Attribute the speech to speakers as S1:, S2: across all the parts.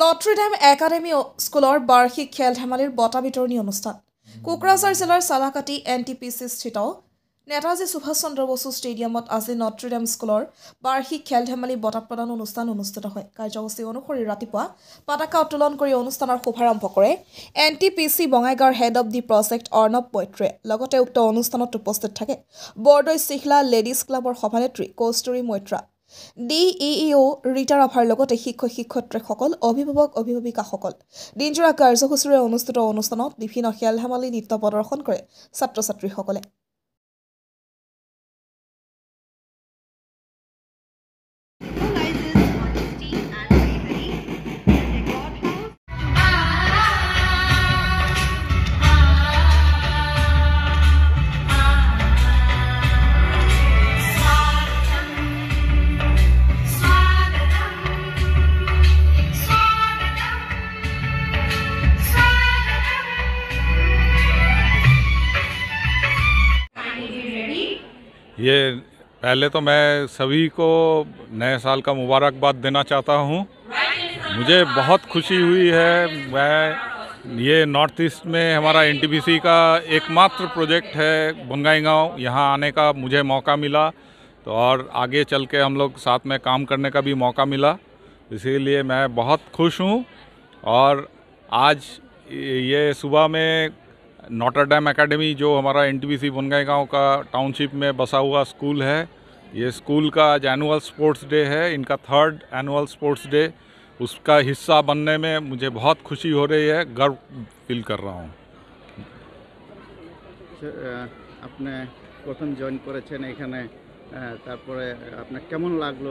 S1: নট্ৰডেম academy স্কুলৰ বাৰ্ষিক খেল ধেমালিৰ বঁটা বিতৰণী অনুষ্ঠান কোকৰাঝাৰ জিলাৰ চালাকাটি NTPC স্থিত নেতাজী সুভাষ চন্দ্ৰ বসু ষ্টেডিয়ামত আজি নট্ৰডেম স্কুলৰ বাৰ্ষিক খেল ধেমালি বঁটা প্ৰদান অনুষ্ঠান অনুষ্ঠিত হয়। কাৰ্যসূচী অনুসৰি ৰাতিপুৱা পতাকা উত্তোলন কৰি অনুষ্ঠানৰ শুভাৰম্ভ কৰে NTPC বঙাইগাঁৱৰ head of the project Arnab মৈত্ৰে। লগতে উক্ত অনুষ্ঠানত উপস্থিত থাকে বৰদৈ চিখলা লেডিজ ক্লাবৰ সভানেত্ৰী কৌস্তুৰী মৈত্ৰা, DEEO ৰীতা ৰাভাৰ লগতে শিক্ষক-শিক্ষয়িত্ৰীসকল, অভিভাৱক-অভিভাৱিকাসকল। দিনজোৰা কাৰ্যসূচীৰে অনুষ্ঠিত অনুষ্ঠানত বিভিন্ন খেল ধেমালি নৃত্য প্ৰদৰ্শন কৰে ছাত্ৰ-ছাত্ৰীসকলে।
S2: ये पहले तो मैं सभी को नए साल का मुबारकबाद देना चाहता हूँ। मुझे बहुत खुशी हुई है। मैं ये नॉर्थ ईस्ट में हमारा NTPC का एकमात्र प्रोजेक्ट है बंगाईगांव, यहाँ आने का मुझे मौका मिला, तो और आगे चल के हम लोग साथ में काम करने का भी मौका मिला, इसीलिए मैं बहुत खुश हूँ। और आज ये सुबह में नॉटरडेम एकेडमी जो हमारा NTPC बंगाईगांव का टाउनशिप में बसा हुआ स्कूल है, ये स्कूल का आज एनुअल स्पोर्ट्स डे है, इनका 3rd एनुअल स्पोर्ट्स डे, उसका हिस्सा बनने में मुझे बहुत खुशी हो रही है, गर्व फील कर रहा हूँ।
S3: আপনি প্রথম জয়েন করেছেন এখানে, তারপরে আপনার কেমন লাগলো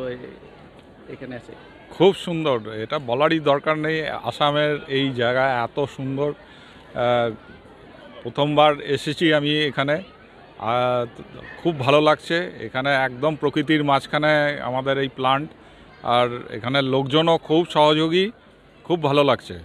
S3: এখানে এসে?
S2: খুব সুন্দর, এটা বলারই দরকার নেই। আসামের এই জায়গা এত সুন্দর, প্রথমবার এসেছি আমি এখানে, খুব ভালো লাগছে। এখানে একদম প্রকৃতির মাঝখানে আমাদের এই প্লান্ট, আর এখানে লোকজনও খুব সহযোগী, খুব ভালো লাগছে।